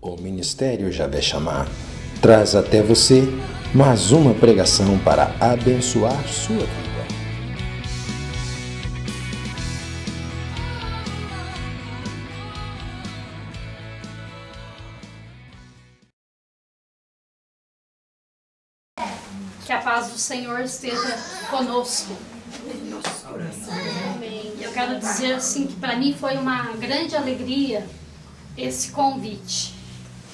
O Ministério Javé Shammah traz até você mais uma pregação para abençoar sua vida. Que a paz do Senhor esteja conosco. Amém. Eu quero dizer assim que para mim foi uma grande alegria esse convite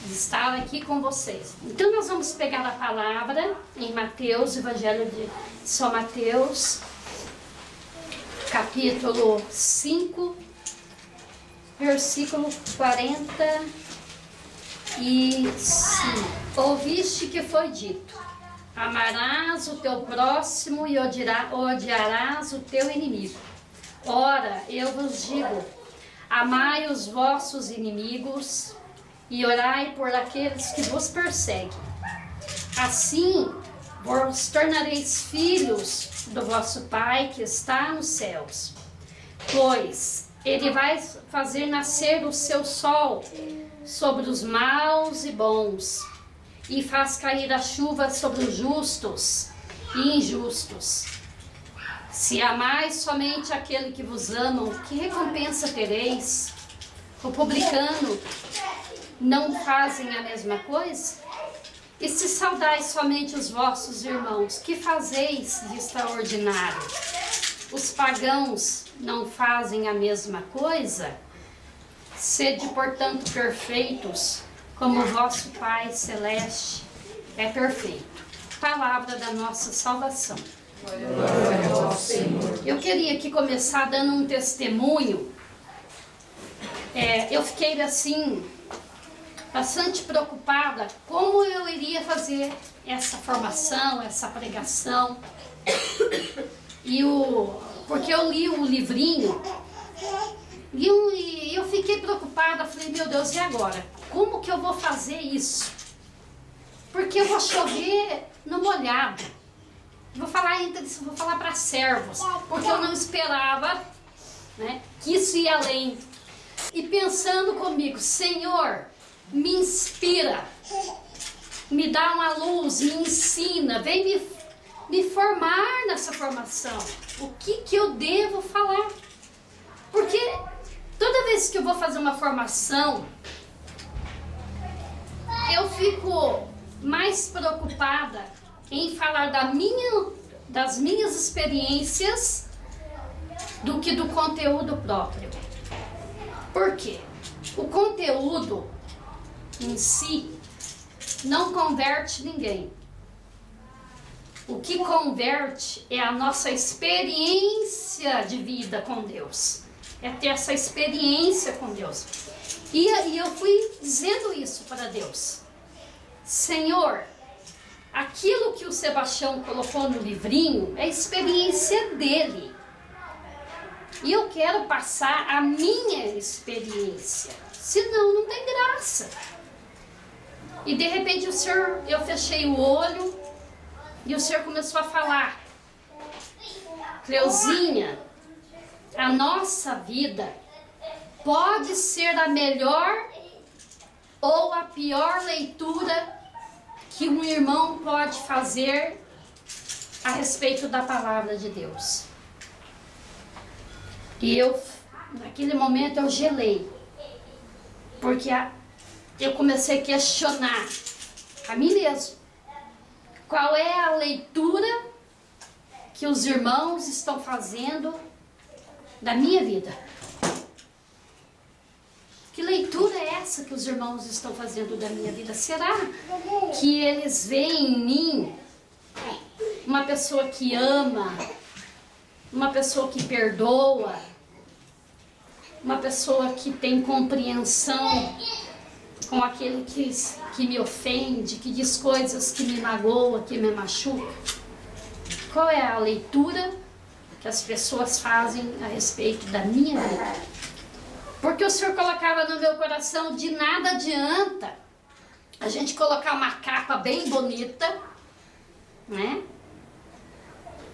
de estar aqui com vocês. Então nós vamos pegar a palavra em Mateus, Evangelho de São Mateus, capítulo 5, versículo 45. Ouviste que foi dito: amarás o teu próximo e odiarás o teu inimigo. Ora, eu vos digo, amai os vossos inimigos e orai por aqueles que vos perseguem. Assim, vos tornareis filhos do vosso Pai que está nos céus. Pois ele vai fazer nascer o seu sol sobre os maus e bons, e faz cair a chuva sobre os justos e injustos. Se amais somente aquele que vos amam, que recompensa tereis? O publicano não fazem a mesma coisa? E se saudais somente os vossos irmãos, que fazeis de extraordinário? Os pagãos não fazem a mesma coisa? Sede, portanto, perfeitos, como o vosso Pai Celeste é perfeito. Palavra da nossa salvação. Glória ao Senhor. Eu queria aqui começar dando um testemunho. Eu fiquei assim, bastante preocupada como eu iria fazer essa formação, essa pregação. Porque eu li o livrinho e eu fiquei preocupada. Falei, meu Deus, e agora? Como que eu vou fazer isso? Porque eu vou chover no molhado. Vou falar para servos, porque eu não esperava, né, que isso ia além. E pensando comigo, Senhor, me inspira, me dá uma luz, me ensina, vem me formar nessa formação. O que eu devo falar? Porque toda vez que eu vou fazer uma formação, eu fico mais preocupada em falar das minhas experiências do que do conteúdo próprio. Por quê? O conteúdo em si não converte ninguém. O que converte é a nossa experiência de vida com Deus. É ter essa experiência com Deus. E eu fui dizendo isso para Deus. Senhor, aquilo que o Sebastião colocou no livrinho é a experiência dele. E eu quero passar a minha experiência. Senão não tem graça. E de repente eu fechei o olho e o Senhor começou a falar: Cleuzinha, a nossa vida pode ser a melhor ou a pior leitura que um irmão pode fazer a respeito da palavra de Deus. E naquele momento eu gelei, porque eu comecei a questionar a mim mesmo. Qual é a leitura que os irmãos estão fazendo da minha vida? Que leitura é essa que os irmãos estão fazendo da minha vida? Será que eles veem em mim uma pessoa que ama, uma pessoa que perdoa, uma pessoa que tem compreensão com aquele que me ofende, que diz coisas que me magoa, que me machuca? Qual é a leitura que as pessoas fazem a respeito da minha vida? Porque o Senhor colocava no meu coração, de nada adianta a gente colocar uma capa bem bonita, né?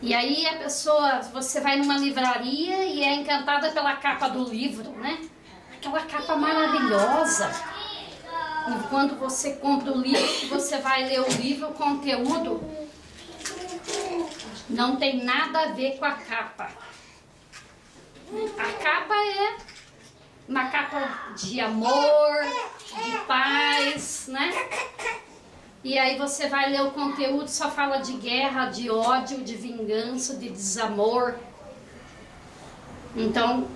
E aí a pessoa, você vai numa livraria e é encantada pela capa do livro, né? Aquela capa maravilhosa, E quando você compra o livro, você vai ler o livro, o conteúdo não tem nada a ver com a capa. A capa é uma capa de amor, de paz, né? E aí você vai ler o conteúdo, só fala de guerra, de ódio, de vingança, de desamor. Então,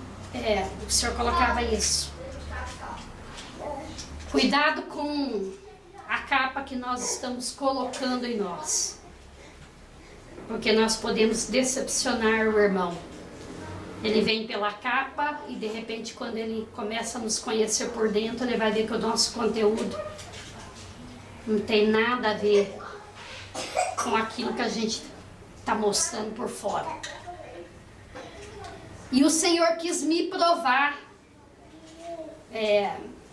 o Senhor colocava isso. Cuidado com a capa que nós estamos colocando em nós. Porque nós podemos decepcionar o irmão. Ele vem pela capa e de repente quando ele começa a nos conhecer por dentro, ele vai ver que o nosso conteúdo não tem nada a ver com aquilo que a gente está mostrando por fora. E o Senhor quis me provar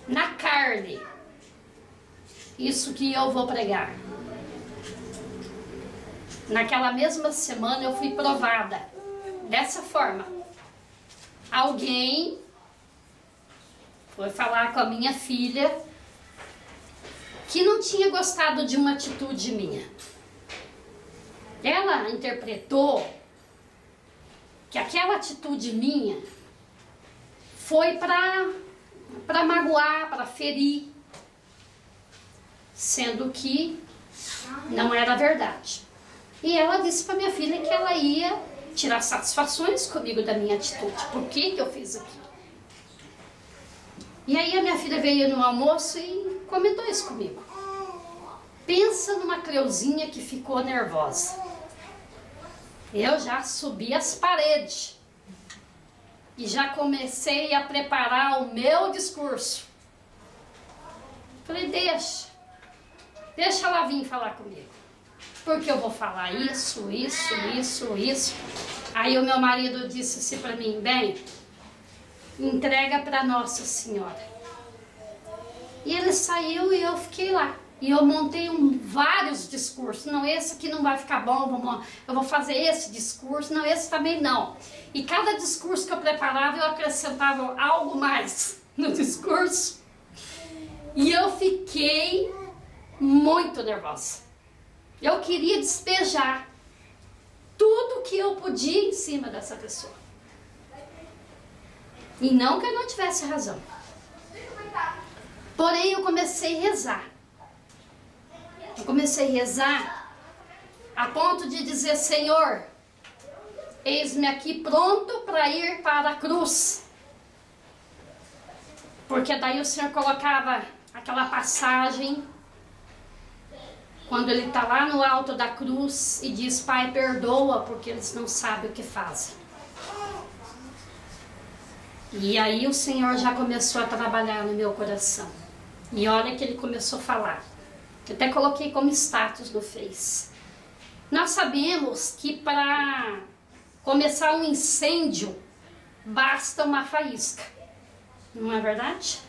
na carne isso que eu vou pregar. Naquela mesma semana eu fui provada dessa forma. Alguém foi falar com a minha filha que não tinha gostado de uma atitude minha. Ela interpretou que aquela atitude minha foi para magoar, para ferir, sendo que não era verdade. E ela disse para minha filha que ela ia tirar satisfações comigo da minha atitude. Por que eu fiz aquilo? E aí a minha filha veio no almoço e comentou isso comigo. Pensa numa Cleuzinha que ficou nervosa. Eu já subi as paredes e já comecei a preparar o meu discurso. Falei, deixa ela vir falar comigo. Porque eu vou falar isso. Aí o meu marido disse assim para mim, bem, entrega para Nossa Senhora. E ele saiu e eu fiquei lá. E eu montei vários discursos. Não, esse aqui não vai ficar bom, eu vou fazer esse discurso. Não, esse também não. E cada discurso que eu preparava, eu acrescentava algo mais no discurso. E eu fiquei muito nervosa. Eu queria despejar tudo que eu podia em cima dessa pessoa. E não que eu não tivesse razão. Porém, eu comecei a rezar. Eu comecei a rezar a ponto de dizer, Senhor, eis-me aqui pronto para ir para a cruz. Porque daí o Senhor colocava aquela passagem quando ele está lá no alto da cruz e diz, Pai, perdoa, porque eles não sabem o que fazem. E aí o Senhor já começou a trabalhar no meu coração. E olha que ele começou a falar. Eu até coloquei como status no Face. Nós sabemos que para começar um incêndio, basta uma faísca. Não é verdade?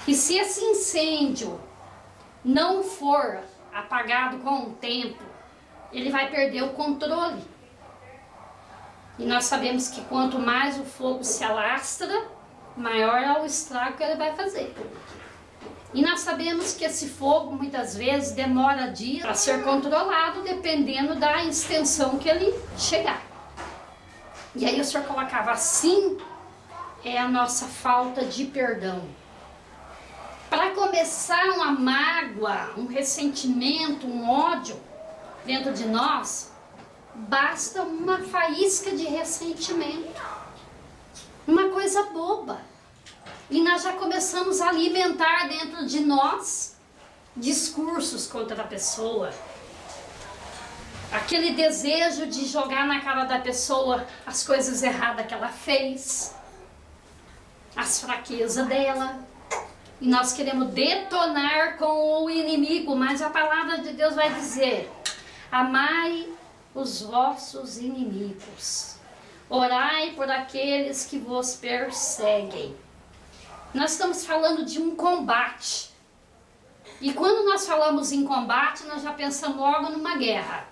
E se esse incêndio não for apagado com o tempo, ele vai perder o controle. E nós sabemos que quanto mais o fogo se alastra, maior é o estrago que ele vai fazer. E nós sabemos que esse fogo muitas vezes demora dias para ser controlado, dependendo da extensão que ele chegar. E aí o Senhor colocava assim, é a nossa falta de perdão. Para começar uma mágoa, um ressentimento, um ódio dentro de nós, basta uma faísca de ressentimento. Uma coisa boba. E nós já começamos a alimentar dentro de nós discursos contra a pessoa. Aquele desejo de jogar na cara da pessoa as coisas erradas que ela fez, as fraquezas dela. E nós queremos detonar com o inimigo, mas a palavra de Deus vai dizer, amai os vossos inimigos, orai por aqueles que vos perseguem. Nós estamos falando de um combate. E quando nós falamos em combate, nós já pensamos logo numa guerra.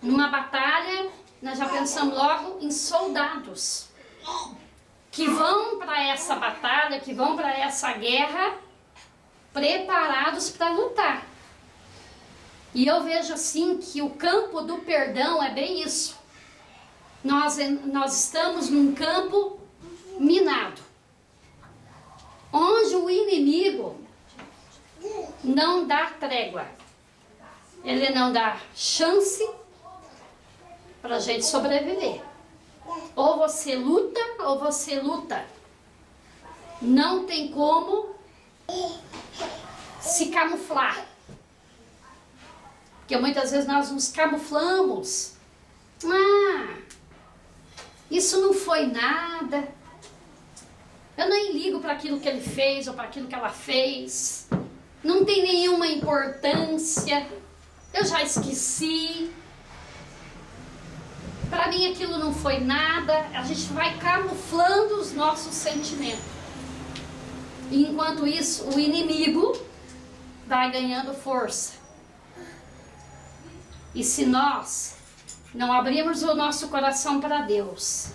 Numa batalha, nós já pensamos logo em soldados que vão para essa batalha, que vão para essa guerra preparados para lutar. E eu vejo assim que o campo do perdão é bem isso. Nós estamos num campo minado, onde o inimigo não dá trégua. Ele não dá chance para a gente sobreviver. Ou você luta, ou você luta. Não tem como se camuflar. Porque muitas vezes nós nos camuflamos. Isso não foi nada. Eu nem ligo para aquilo que ele fez ou para aquilo que ela fez. Não tem nenhuma importância. Eu já esqueci. Para mim aquilo não foi nada. A gente vai camuflando os nossos sentimentos. E enquanto isso, o inimigo vai ganhando força. E se nós não abrirmos o nosso coração para Deus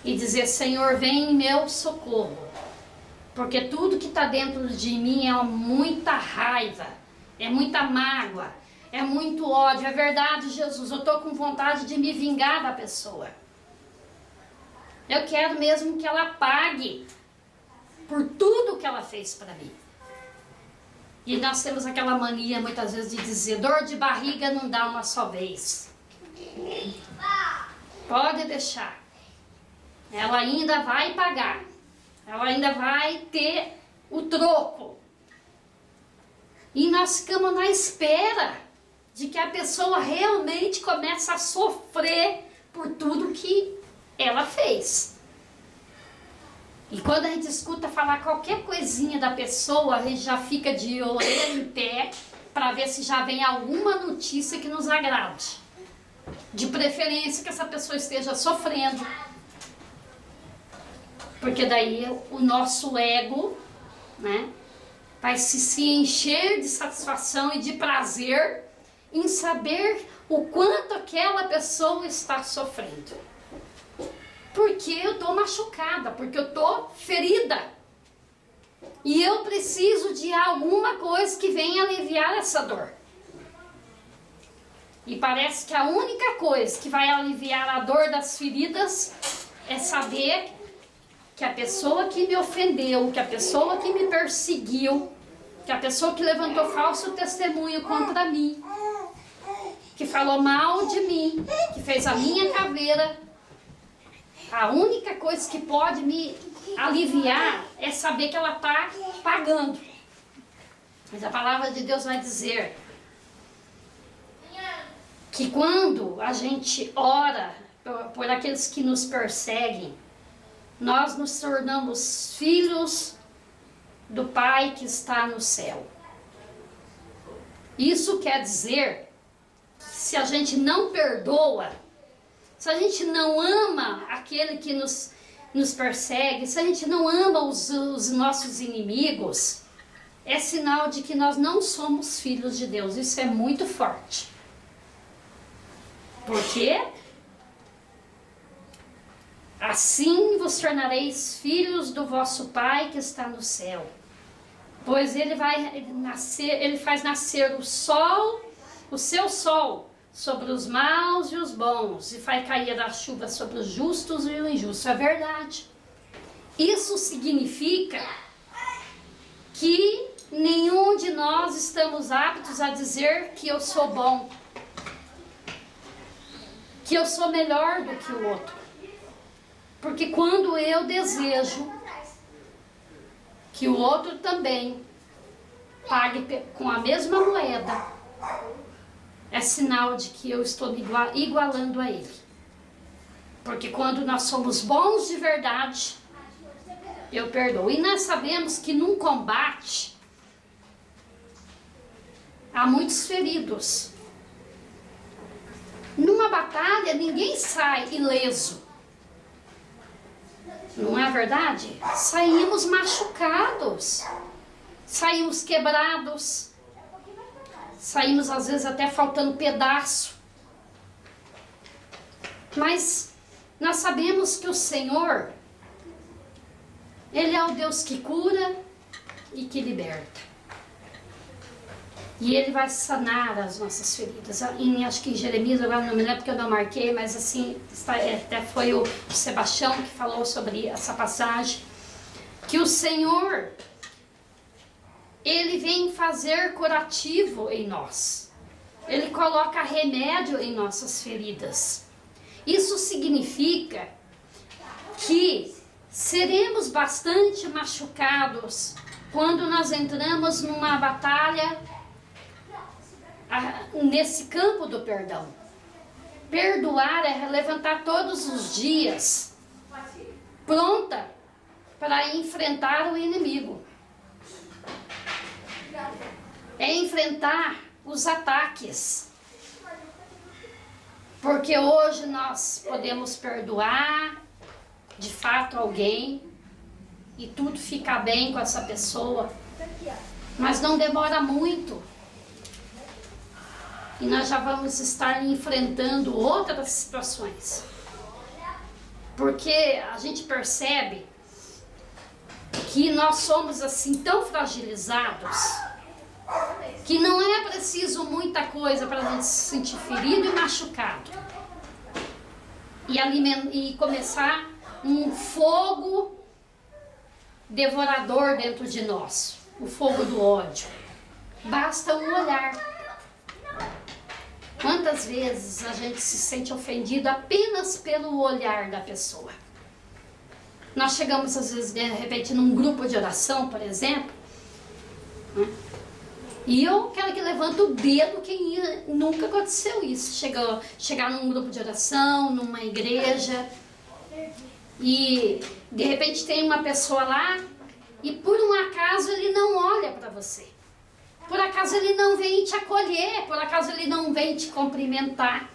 e dizer, Senhor, vem em meu socorro, porque tudo que está dentro de mim é muita raiva, é muita mágoa, é muito ódio. É verdade, Jesus, eu estou com vontade de me vingar da pessoa. Eu quero mesmo que ela pague por tudo que ela fez para mim. E nós temos aquela mania muitas vezes de dizer, dor de barriga não dá uma só vez. Pode deixar. Ela ainda vai pagar. Ela ainda vai ter o troco. E nós ficamos na espera de que a pessoa realmente comece a sofrer por tudo que ela fez. E quando a gente escuta falar qualquer coisinha da pessoa, a gente já fica de orelha em pé para ver se já vem alguma notícia que nos agrade. De preferência que essa pessoa esteja sofrendo. Porque daí o nosso ego, né, vai se encher de satisfação e de prazer em saber o quanto aquela pessoa está sofrendo. Porque eu estou machucada, porque eu estou ferida. E eu preciso de alguma coisa que venha aliviar essa dor. E parece que a única coisa que vai aliviar a dor das feridas é saber que a pessoa que me ofendeu, que a pessoa que me perseguiu, que a pessoa que levantou falso testemunho contra mim, que falou mal de mim, que fez a minha caveira, a única coisa que pode me aliviar é saber que ela está pagando. Mas a palavra de Deus vai dizer que quando a gente ora por aqueles que nos perseguem, nós nos tornamos filhos do Pai que está no céu. Isso quer dizer que se a gente não perdoa, se a gente não ama aquele que nos persegue, se a gente não ama os nossos inimigos, é sinal de que nós não somos filhos de Deus. Isso é muito forte. Por quê? Assim vos tornareis filhos do vosso Pai que está no céu. Pois ele faz nascer o sol, o seu sol, sobre os maus e os bons, e faz cair a chuva sobre os justos e os injustos. É verdade. Isso significa que nenhum de nós estamos aptos a dizer que eu sou bom, que eu sou melhor do que o outro. Porque quando eu desejo que o outro também pague com a mesma moeda, é sinal de que eu estou igualando a ele. Porque quando nós somos bons de verdade, eu perdoo. E nós sabemos que num combate há muitos feridos. Numa batalha ninguém sai ileso. Não é verdade? Saímos machucados, saímos quebrados, saímos às vezes até faltando pedaço. Mas nós sabemos que o Senhor, Ele é o Deus que cura e que liberta. E Ele vai sanar as nossas feridas. Acho que em Jeremias, agora não me lembro porque eu não marquei, mas assim, até foi o Sebastião que falou sobre essa passagem. Que o Senhor, Ele vem fazer curativo em nós. Ele coloca remédio em nossas feridas. Isso significa que seremos bastante machucados quando nós entramos numa batalha nesse campo do perdão. Perdoar é levantar todos os dias pronta para enfrentar o inimigo. É enfrentar os ataques. Porque hoje nós podemos perdoar de fato alguém e tudo fica bem com essa pessoa, mas não demora muito e nós já vamos estar enfrentando outras situações, porque a gente percebe que nós somos assim tão fragilizados que não é preciso muita coisa para a gente se sentir ferido e machucado e começar um fogo devorador dentro de nós, o fogo do ódio. Basta um olhar. Quantas vezes a gente se sente ofendido apenas pelo olhar da pessoa? Nós chegamos às vezes de repente num grupo de oração, por exemplo, né? E eu quero que levante o dedo quem nunca aconteceu isso. Chegar num grupo de oração, numa igreja, e de repente tem uma pessoa lá e por um acaso ele não olha para você. Por acaso ele não vem te acolher, por acaso ele não vem te cumprimentar.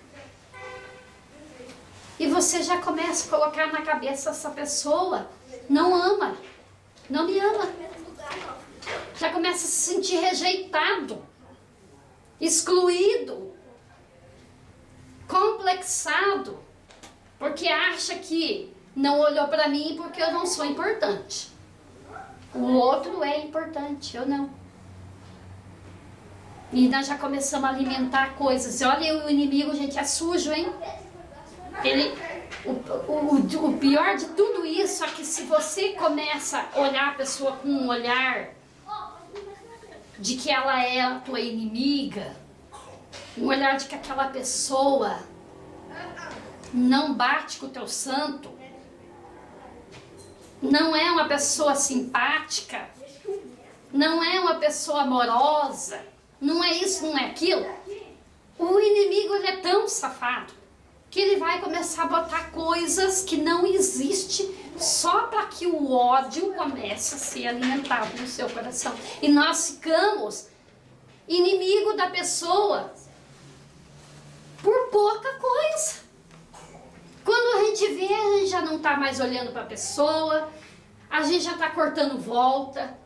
E você já começa a colocar na cabeça essa pessoa não ama, não me ama. Já começa a se sentir rejeitado, excluído, complexado, porque acha que não olhou para mim porque eu não sou importante. O outro é importante, eu não. E nós já começamos a alimentar coisas. Olha, o inimigo, gente, é sujo, hein? O pior de tudo isso é que se você começa a olhar a pessoa com um olhar de que ela é a tua inimiga, um olhar de que aquela pessoa não bate com o teu santo, não é uma pessoa simpática, não é uma pessoa amorosa, não é isso, não é aquilo. O inimigo, ele é tão safado que ele vai começar a botar coisas que não existem só para que o ódio comece a ser alimentado no seu coração. E nós ficamos inimigo da pessoa por pouca coisa. Quando a gente vê, a gente já não está mais olhando para a pessoa, a gente já está cortando volta.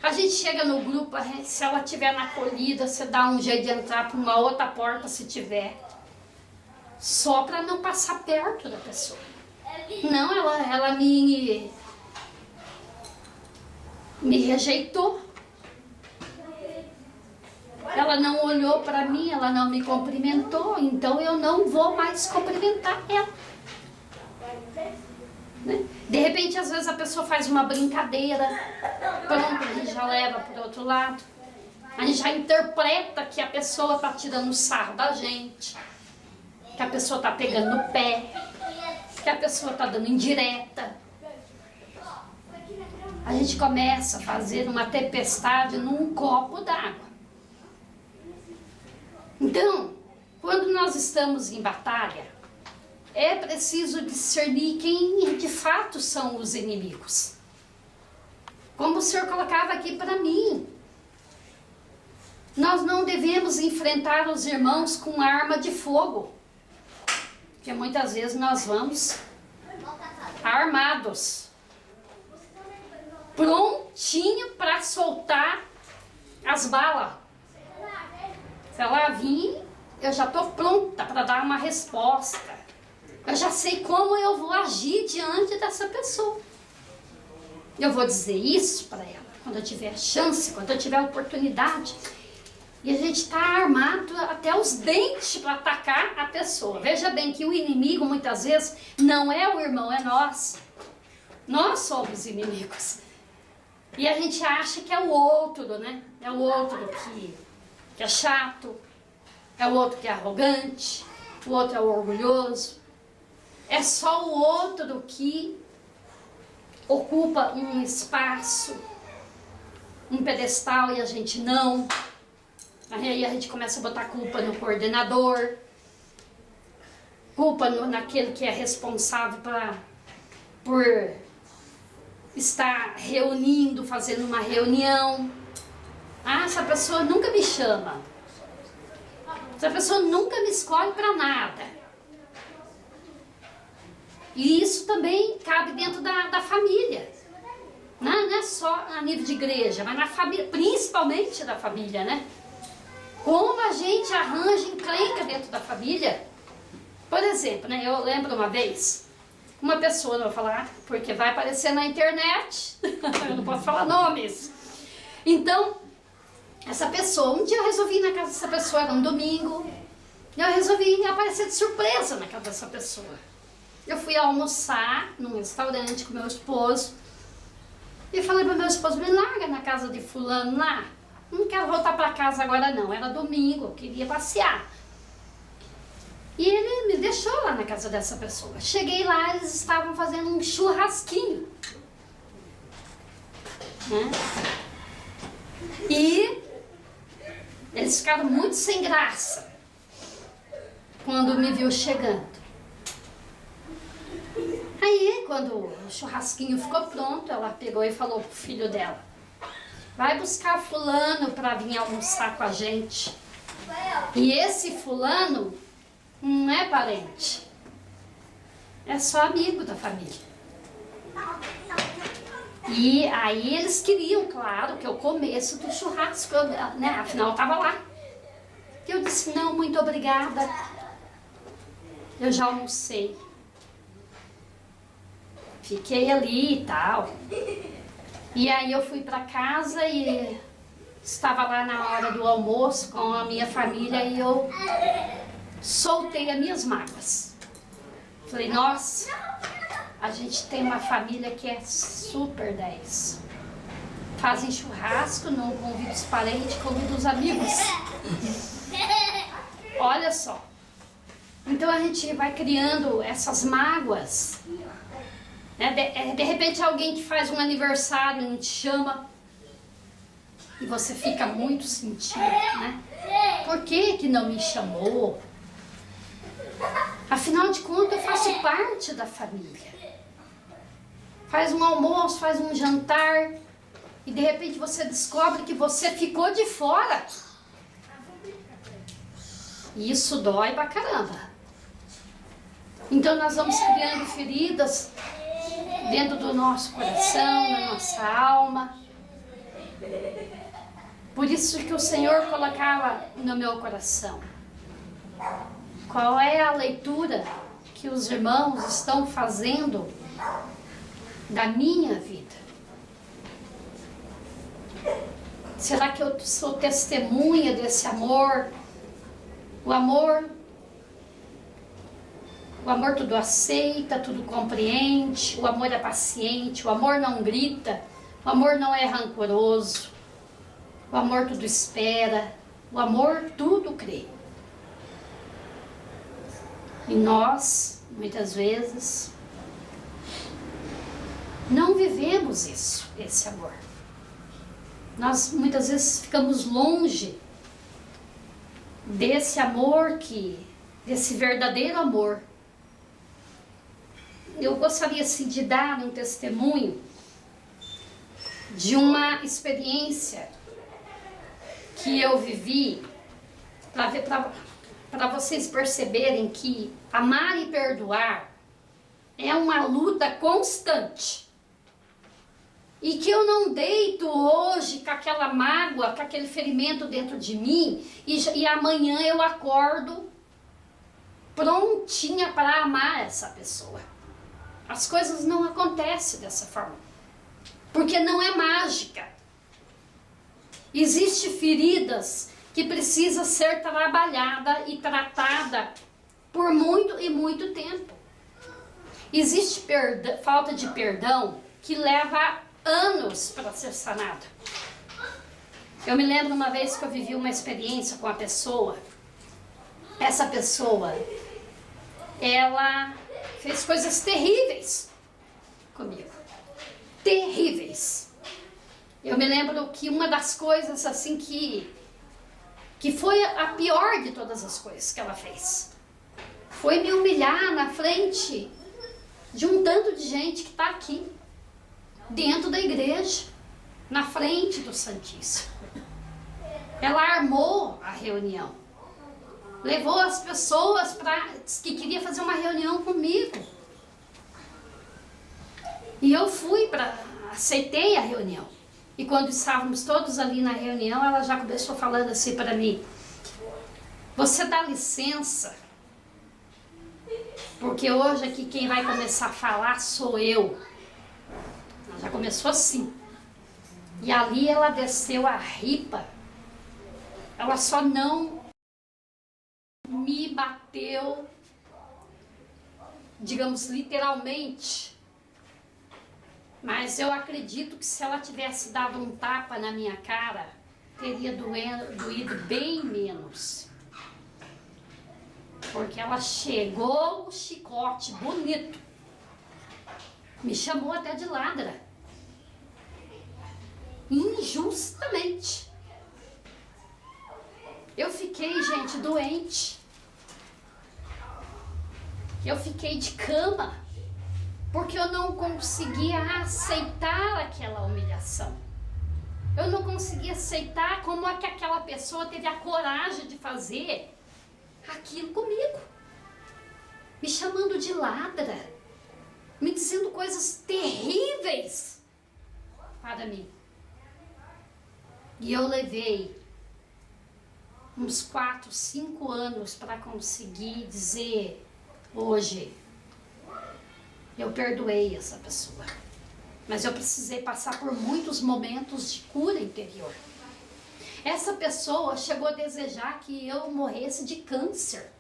A gente chega no grupo, se ela estiver na acolhida, você dá um jeito de entrar por uma outra porta se tiver. Só para não passar perto da pessoa. Não, ela me rejeitou. Ela não olhou para mim, ela não me cumprimentou, então eu não vou mais cumprimentar ela. Né? De repente, às vezes a pessoa faz uma brincadeira, pronto, a gente já leva para o outro lado. A gente já interpreta que a pessoa está tirando sarro da gente, que a pessoa está pegando no pé, que a pessoa está dando indireta. A gente começa a fazer uma tempestade num copo d'água. Então, quando nós estamos em batalha, é preciso discernir quem de fato são os inimigos. Como o Senhor colocava aqui para mim. Nós não devemos enfrentar os irmãos com arma de fogo. Porque muitas vezes nós vamos armados, prontinho para soltar as balas. Se ela vir, eu já estou pronta para dar uma resposta. Eu já sei como eu vou agir diante dessa pessoa. Eu vou dizer isso para ela. quando eu tiver chance, quando eu tiver oportunidade. E a gente está armado até os dentes para atacar a pessoa. Veja bem que o inimigo muitas vezes não é o irmão, é nós. Nós somos inimigos. E a gente acha que é o outro, né? É o outro que é chato, é o outro que é arrogante, o outro é o orgulhoso. É só o outro que ocupa um espaço, um pedestal e a gente não. Aí a gente começa a botar culpa no coordenador, culpa naquele que é responsável por estar reunindo, fazendo uma reunião. Ah, essa pessoa nunca me chama. Essa pessoa nunca me escolhe para nada. E isso também cabe dentro da família. Não é só a nível de igreja, mas na família, principalmente da família, né? Como a gente arranja encrenca dentro da família. Por exemplo, né, eu lembro uma vez, uma pessoa, não vou falar, porque vai aparecer na internet, eu não posso falar nomes. Então, essa pessoa, um dia eu resolvi ir na casa dessa pessoa, era um domingo, eu resolvi aparecer de surpresa na casa dessa pessoa. Eu fui almoçar num restaurante com meu esposo, e falei para meu esposo, me larga na casa de fulano lá. Não quero voltar para casa agora não, era domingo, eu queria passear. E ele me deixou lá na casa dessa pessoa. Cheguei lá, eles estavam fazendo um churrasquinho. Né? E eles ficaram muito sem graça quando me viu chegando. Aí, quando o churrasquinho ficou pronto, ela pegou e falou pro filho dela, vai buscar fulano para vir almoçar com a gente. E esse fulano não é parente, é só amigo da família. E aí eles queriam, claro, que eu comesse do churrasco, né? Afinal eu estava lá. E eu disse, não, muito obrigada, eu já almocei. Fiquei ali e tal. E aí eu fui para casa e estava lá na hora do almoço com a minha família e eu soltei as minhas mágoas. Falei, nossa, a gente tem uma família que é super 10. Fazem churrasco, não convida os parentes, convida os amigos. Olha só. Então a gente vai criando essas mágoas. De repente alguém que faz um aniversário não te chama e você fica muito sentido, né? Por que não me chamou? Afinal de contas eu faço parte da família. Faz um almoço, faz um jantar e de repente você descobre que você ficou de fora. E isso dói pra caramba. Então nós vamos criando feridas dentro do nosso coração, na nossa alma. Por isso que o Senhor colocava no meu coração. Qual é a leitura que os irmãos estão fazendo da minha vida? Será que eu sou testemunha desse amor? O amor tudo aceita, tudo compreende, o amor é paciente, o amor não grita, o amor não é rancoroso, o amor tudo espera, o amor tudo crê. E nós, muitas vezes, não vivemos esse amor. Nós muitas vezes ficamos longe desse amor, desse verdadeiro amor. Eu gostaria assim, de dar um testemunho de uma experiência que eu vivi, para vocês perceberem que amar e perdoar é uma luta constante. E que eu não deito hoje com aquela mágoa, com aquele ferimento dentro de mim e amanhã eu acordo prontinha para amar essa pessoa. As coisas não acontecem dessa forma. Porque não é mágica. Existem feridas que precisam ser trabalhada e tratada por muito e muito tempo. Existe falta de perdão que leva anos para ser sanada. Eu me lembro uma vez que eu vivi uma experiência com a pessoa. Essa pessoa, ela fez coisas terríveis comigo. Terríveis. Eu me lembro que uma das coisas assim que foi a pior de todas as coisas que ela fez, foi me humilhar na frente de um tanto de gente que está aqui, dentro da igreja, na frente do Santíssimo. Ela armou a reunião, levou as pessoas que queria fazer uma reunião comigo. E eu aceitei a reunião. E quando estávamos todos ali na reunião, ela já começou falando assim para mim: você dá licença, porque hoje aqui quem vai começar a falar sou eu. Ela já começou assim. E ali ela desceu a ripa. Ela só não me bateu, digamos, literalmente. Mas eu acredito que se ela tivesse dado um tapa na minha cara, teria doído bem menos. Porque ela chegou o chicote bonito. Me chamou até de ladra. Injustamente. Eu fiquei, gente, doente. Eu fiquei de cama. Porque eu não conseguia aceitar aquela humilhação. Eu não conseguia aceitar como é que aquela pessoa teve a coragem de fazer aquilo comigo. Me chamando de ladra. Me dizendo coisas terríveis para mim. E eu levei uns 4, 5 anos para conseguir dizer hoje: eu perdoei essa pessoa, mas eu precisei passar por muitos momentos de cura interior. Essa pessoa chegou a desejar que eu morresse de câncer.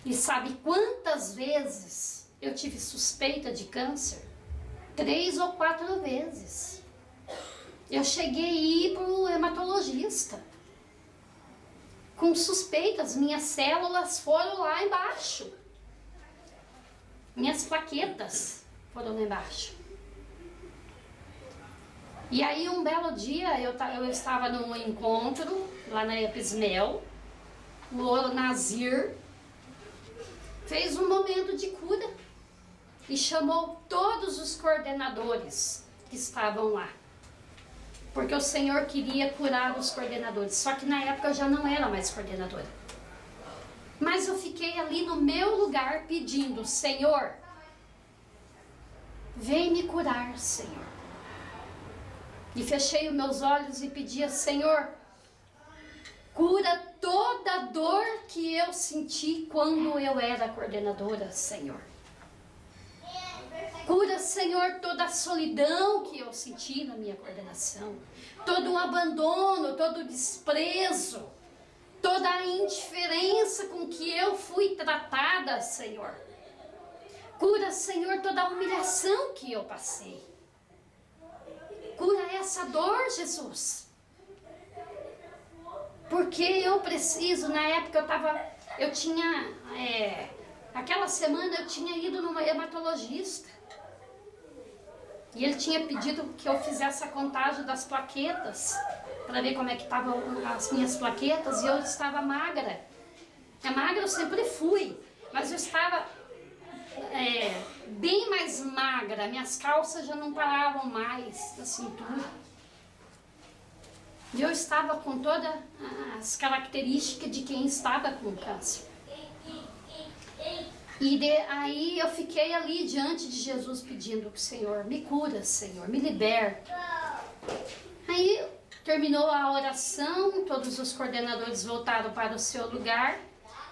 E sabe quantas vezes eu tive suspeita de câncer? 3 ou 4 vezes. Eu cheguei a ir para o hematologista com suspeitas, minhas células foram lá embaixo. Minhas plaquetas foram lá embaixo. E aí um belo dia eu estava num encontro lá na Epismel. O Nazir fez um momento de cura e chamou todos os coordenadores que estavam lá. Porque o Senhor queria curar os coordenadores. Só que na época eu já não era mais coordenadora. Mas eu fiquei ali no meu lugar pedindo: Senhor, vem me curar, Senhor. E fechei os meus olhos e pedia: Senhor, cura toda a dor que eu senti quando eu era coordenadora, Senhor. Cura, Senhor, toda a solidão que eu senti na minha coordenação. Todo o abandono, todo o desprezo, toda a indiferença com que eu fui tratada, Senhor. Cura, Senhor, toda a humilhação que eu passei. Cura essa dor, Jesus. Porque eu preciso, na época aquela semana eu tinha ido numa hematologista. E ele tinha pedido que eu fizesse a contagem das plaquetas, para ver como é que estavam as minhas plaquetas, e eu estava magra. Magra eu sempre fui, mas eu estava bem mais magra, minhas calças já não paravam mais da cintura. E eu estava com todas as características de quem estava com câncer. E aí eu fiquei ali diante de Jesus pedindo: Senhor, me cura, Senhor, me liberta. Aí terminou a oração, todos os coordenadores voltaram para o seu lugar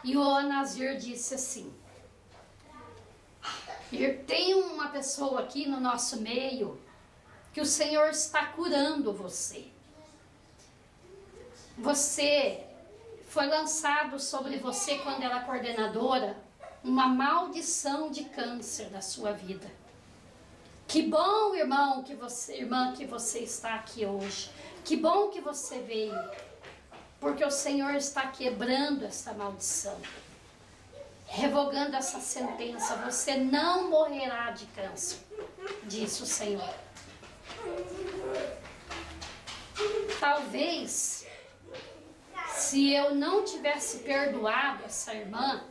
e o Nazir disse assim: tem uma pessoa aqui no nosso meio que o Senhor está curando você. Você foi lançado sobre você, quando ela é coordenadora, uma maldição de câncer da sua vida. Que bom, irmã, que você está aqui hoje. Que bom que você veio, porque o Senhor está quebrando essa maldição, revogando essa sentença. Você não morrerá de câncer, disse o Senhor. Talvez, se eu não tivesse perdoado essa irmã,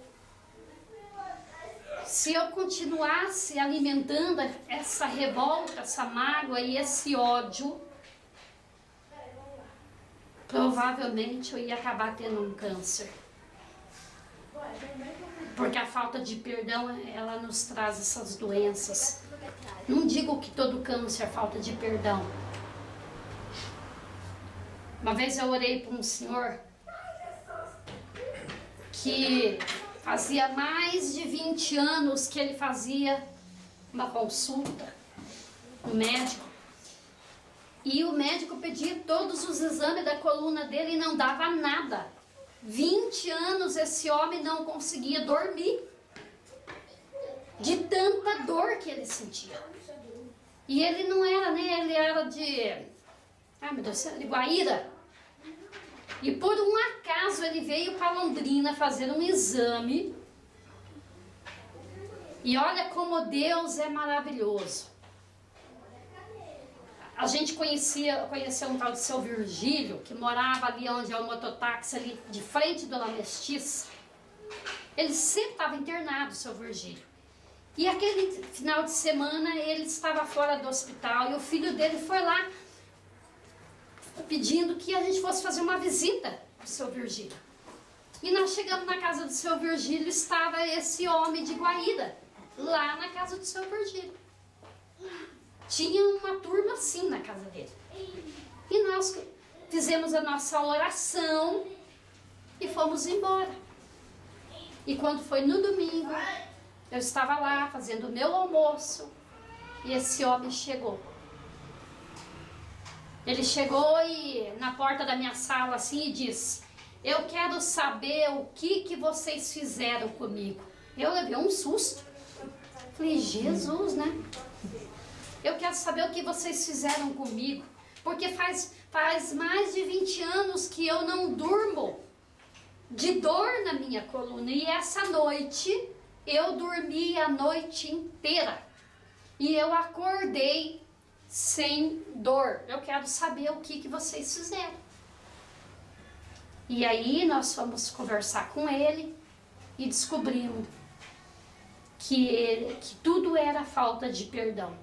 se eu continuasse alimentando essa revolta, essa mágoa e esse ódio, provavelmente eu ia acabar tendo um câncer. Porque a falta de perdão, ela nos traz essas doenças. Não digo que todo câncer é falta de perdão. Uma vez eu orei para um senhor que fazia mais de 20 anos que ele fazia uma consulta no médico. E o médico pedia todos os exames da coluna dele e não dava nada. 20 anos esse homem não conseguia dormir, de tanta dor que ele sentia. E ele não era, né? Ele era de Guaíra. E por um acaso ele veio para Londrina fazer um exame. E olha como Deus é maravilhoso. A gente conheceu um tal de seu Virgílio, que morava ali onde é o mototáxi, ali de frente do La Mestiça. Ele sempre estava internado, seu Virgílio. E aquele final de semana ele estava fora do hospital e o filho dele foi lá pedindo que a gente fosse fazer uma visita pro seu Virgílio. E nós chegamos na casa do seu Virgílio, estava esse homem de Guaíra, lá na casa do seu Virgílio. Tinha uma turma assim na casa dele. E nós fizemos a nossa oração e fomos embora. E quando foi no domingo, eu estava lá fazendo o meu almoço e esse homem chegou. Ele chegou e na porta da minha sala assim e disse: eu quero saber o que vocês fizeram comigo. Eu levei um susto. Falei, Jesus, né? Eu quero saber o que vocês fizeram comigo, porque faz mais de 20 anos que eu não durmo de dor na minha coluna. E essa noite, eu dormi a noite inteira. E eu acordei sem dor. Eu quero saber o que vocês fizeram. E aí nós fomos conversar com ele e descobrimos que tudo era falta de perdão.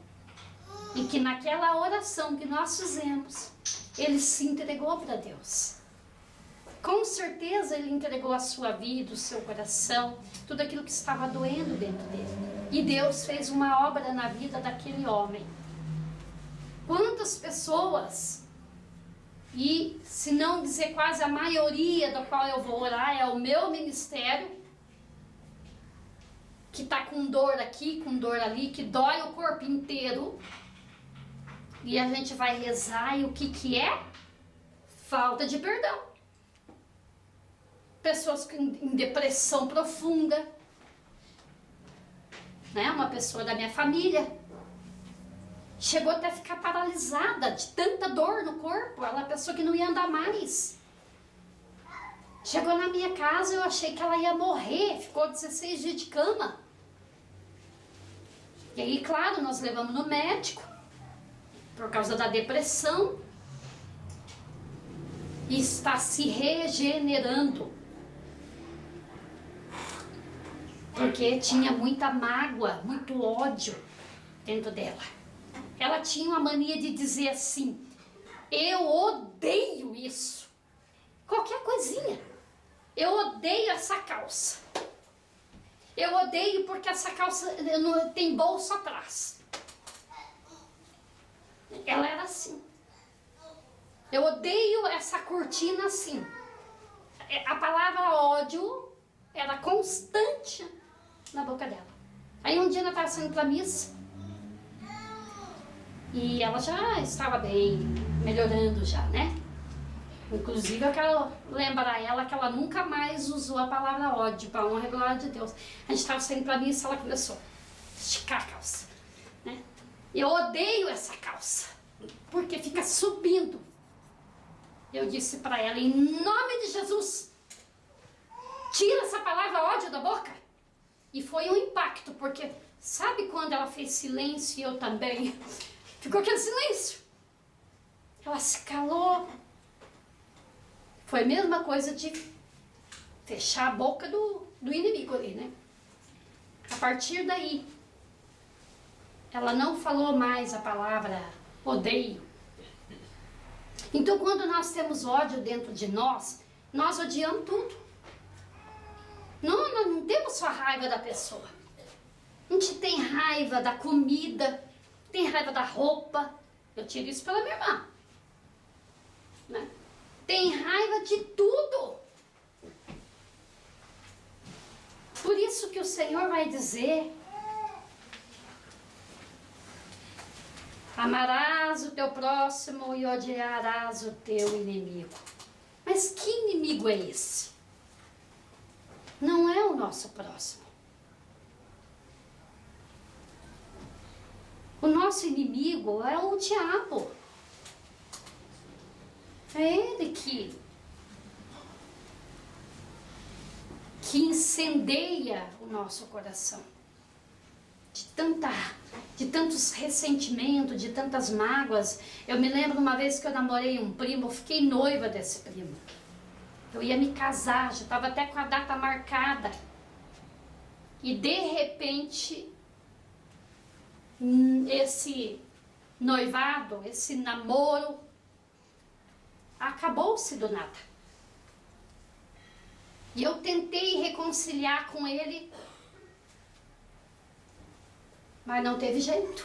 E que naquela oração que nós fizemos, ele se entregou para Deus. Com certeza ele entregou a sua vida, o seu coração, tudo aquilo que estava doendo dentro dele. E Deus fez uma obra na vida daquele homem. Quantas pessoas, e se não dizer quase a maioria da qual eu vou orar, é o meu ministério, que está com dor aqui, com dor ali, que dói o corpo inteiro. E a gente vai rezar, e o que é? Falta de perdão. Pessoas em depressão profunda, né? Uma pessoa da minha família chegou até a ficar paralisada de tanta dor no corpo. Ela é uma pessoa que não ia andar mais. Chegou na minha casa, eu achei que ela ia morrer. Ficou 16 dias de cama. E aí, claro, nós levamos no médico por causa da depressão, e está se regenerando, porque tinha muita mágoa, muito ódio dentro dela. Ela tinha uma mania de dizer assim: eu odeio isso, qualquer coisinha, eu odeio essa calça, eu odeio porque essa calça não tem bolso atrás. Ela era assim. Eu odeio essa cortina assim. A palavra ódio era constante na boca dela. Aí um dia ela estava saindo para missa E ela já estava bem, melhorando já, né? Inclusive eu quero lembrar ela que ela nunca mais usou a palavra ódio, para honra e glória de Deus. A gente estava saindo para missa, ela começou a esticar a calça, né? Eu odeio essa calça, porque fica subindo. Eu disse para ela, em nome de Jesus, tira essa palavra ódio da boca. E foi um impacto, porque sabe quando ela fez silêncio e eu também? Ficou aquele silêncio. Ela se calou. Foi a mesma coisa de fechar a boca do inimigo ali, né? A partir daí, ela não falou mais a palavra odeio. Então, quando nós temos ódio dentro de nós odiamos tudo. Nós não temos só raiva da pessoa. A gente tem raiva da comida, tem raiva da roupa. Eu tiro isso pela minha irmã, né? Tem raiva de tudo. Por isso que o Senhor vai dizer: amarás o teu próximo e odiarás o teu inimigo. Mas que inimigo é esse? Não é o nosso próximo. O nosso inimigo é o diabo. É ele que incendeia o nosso coração. De tantos ressentimentos, de tantas mágoas. Eu me lembro uma vez que eu namorei um primo, eu fiquei noiva desse primo. Eu ia me casar, já estava até com a data marcada. E de repente, esse noivado, esse namoro, acabou-se do nada. E eu tentei reconciliar com ele, mas não teve jeito.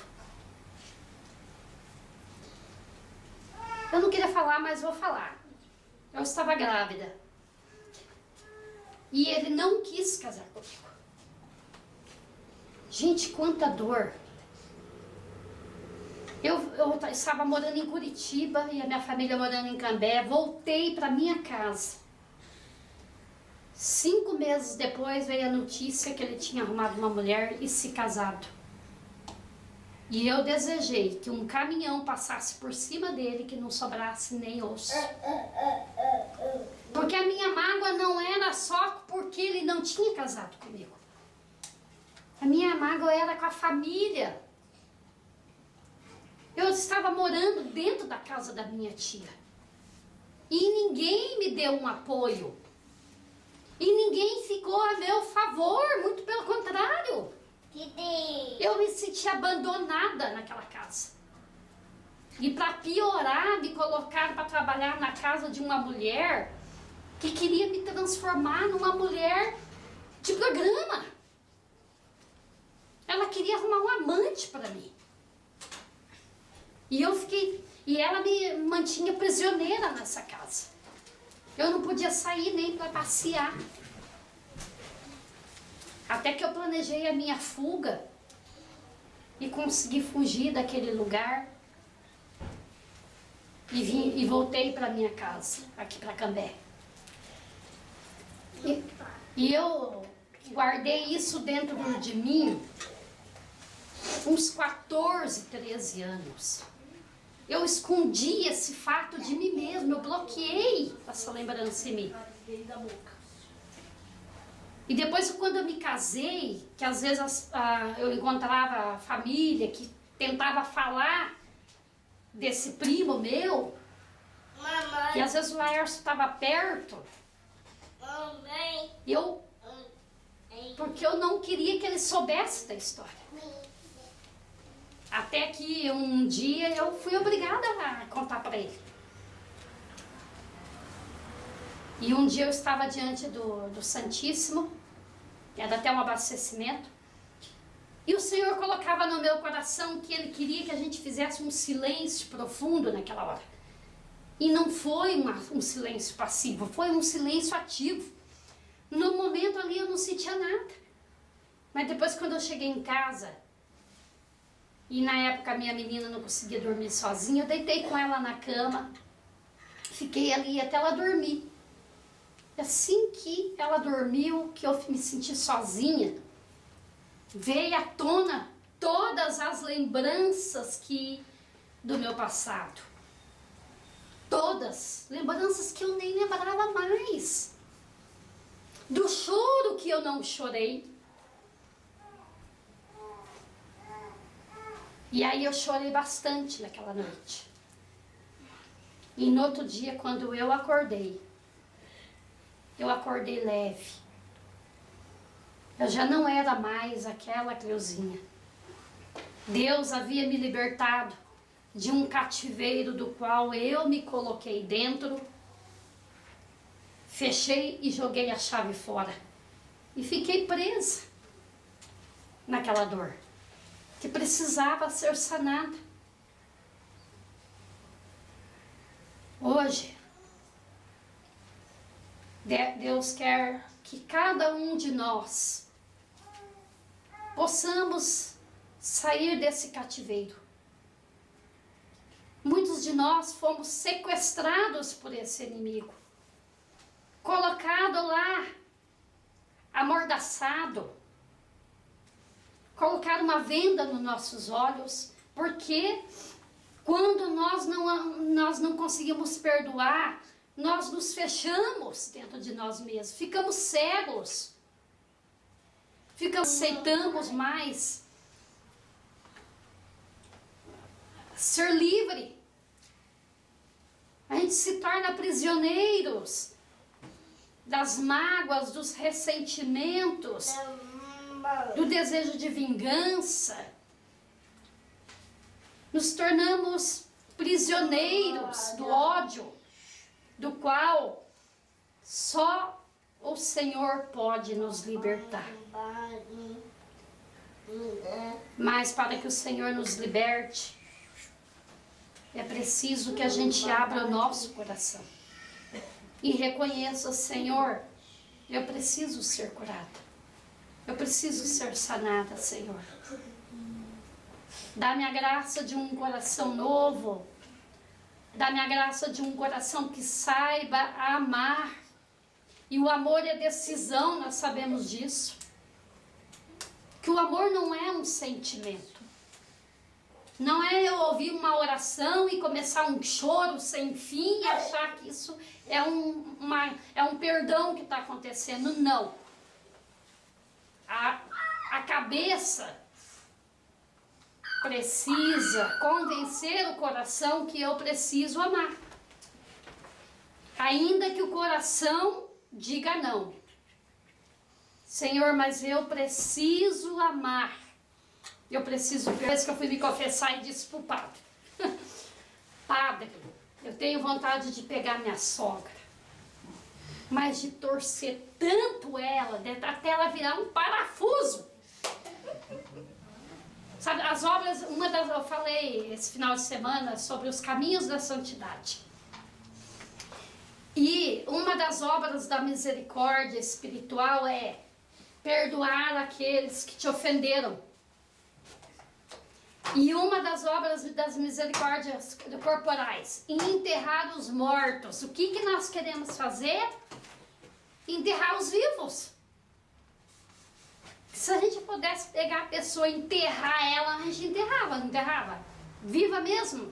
Eu não queria falar, mas vou falar. Eu estava grávida. E ele não quis casar comigo. Gente, quanta dor. Eu estava morando em Curitiba e a minha família morando em Cambé. Voltei para minha casa. 5 meses depois veio a notícia que ele tinha arrumado uma mulher e se casado. E eu desejei que um caminhão passasse por cima dele, que não sobrasse nem osso. Porque a minha mágoa não era só porque ele não tinha casado comigo. A minha mágoa era com a família. Eu estava morando dentro da casa da minha tia. E ninguém me deu um apoio. E ninguém ficou a meu favor, muito pelo contrário. Eu me senti abandonada naquela casa. E para piorar, me colocaram para trabalhar na casa de uma mulher que queria me transformar numa mulher de programa. Ela queria arrumar um amante para mim. E ela me mantinha prisioneira nessa casa. Eu não podia sair nem para passear. Até que eu planejei a minha fuga e consegui fugir daquele lugar e voltei para minha casa, aqui para Cambé. E eu guardei isso dentro de mim uns 14, 13 anos. Eu escondi esse fato de mim mesmo, eu bloqueei essa lembrança em mim. E depois, quando eu me casei, que às vezes eu encontrava família que tentava falar desse primo meu, mamãe, e às vezes o Laércio estava perto, mamãe, porque eu não queria que ele soubesse da história. Até que um dia eu fui obrigada a contar para ele. E um dia eu estava diante do Santíssimo, era até um abastecimento, e o Senhor colocava no meu coração que Ele queria que a gente fizesse um silêncio profundo naquela hora. E não foi um silêncio passivo, foi um silêncio ativo. No momento ali eu não sentia nada. Mas depois, quando eu cheguei em casa, E na época a minha menina não conseguia dormir sozinha, eu deitei com ela na cama, fiquei ali até ela dormir. Assim que ela dormiu, que eu me senti sozinha, veio à tona todas as lembranças do meu passado. Todas, lembranças que eu nem lembrava mais. Do choro que eu não chorei. E aí eu chorei bastante naquela noite. E no outro dia, quando eu acordei leve. Eu já não era mais aquela Cleuzinha. Deus havia me libertado de um cativeiro do qual eu me coloquei dentro, fechei e joguei a chave fora. E fiquei presa naquela dor, que precisava ser sanada. Hoje, Deus quer que cada um de nós possamos sair desse cativeiro. Muitos de nós fomos sequestrados por esse inimigo, colocado lá, amordaçado, colocar uma venda nos nossos olhos, porque quando nós não conseguimos perdoar, nós nos fechamos dentro de nós mesmos, ficamos cegos, aceitamos mais ser livre. A gente se torna prisioneiros das mágoas, dos ressentimentos, do desejo de vingança. Nos tornamos prisioneiros do ódio, do qual só o Senhor pode nos libertar. Mas para que o Senhor nos liberte, é preciso que a gente abra o nosso coração e reconheça: Senhor, eu preciso ser curada, eu preciso ser sanada, Senhor. Dá-me a graça de um coração novo, dá-me a graça de um coração que saiba amar. E o amor é decisão, nós sabemos disso. Que o amor não é um sentimento. Não é eu ouvir uma oração e começar um choro sem fim e achar que isso é um perdão que está acontecendo. Não. A cabeça precisa convencer o coração que eu preciso amar. Ainda que o coração diga não. Senhor, mas eu preciso amar. Eu preciso, vez que eu fui me confessar e disse pro padre: Padre, eu tenho vontade de pegar minha sogra, mas de torcer tanto ela, até ela virar um parafuso. Sabe, as obras, eu falei esse final de semana sobre os caminhos da santidade. E uma das obras da misericórdia espiritual é perdoar aqueles que te ofenderam. E uma das obras das misericórdias corporais, enterrar os mortos. O que nós queremos fazer? Enterrar os vivos. Se a gente pudesse pegar a pessoa e enterrar ela, a gente enterrava, não enterrava? Viva mesmo.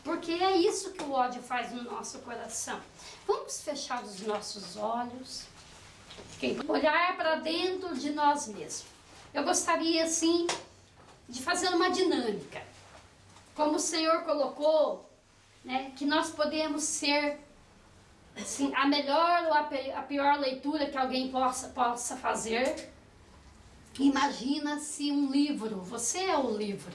Porque é isso que o ódio faz no nosso coração. Vamos fechar os nossos olhos, olhar para dentro de nós mesmos. Eu gostaria, assim, de fazer uma dinâmica. Como o Senhor colocou, né, que nós podemos ser assim, a melhor ou a pior leitura que alguém possa fazer. Imagina-se um livro, você é o livro.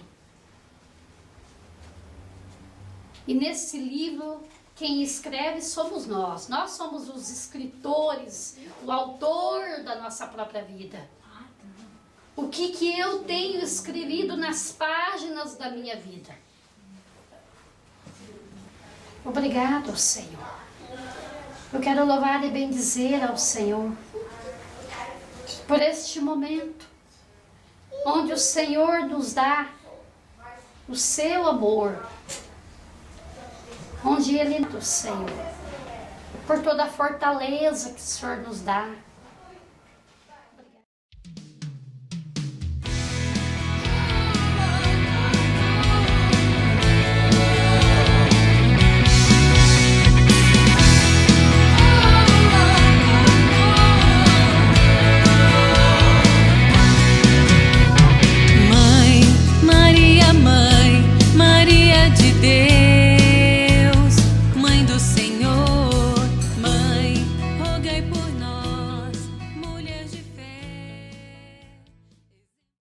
E nesse livro, quem escreve somos nós. Nós somos os escritores, o autor da nossa própria vida. O que eu tenho escrevido nas páginas da minha vida. Obrigado, Senhor. Eu quero louvar e bendizer ao Senhor por este momento, onde o Senhor nos dá o seu amor, onde Ele nos, Senhor, por toda a fortaleza que o Senhor nos dá,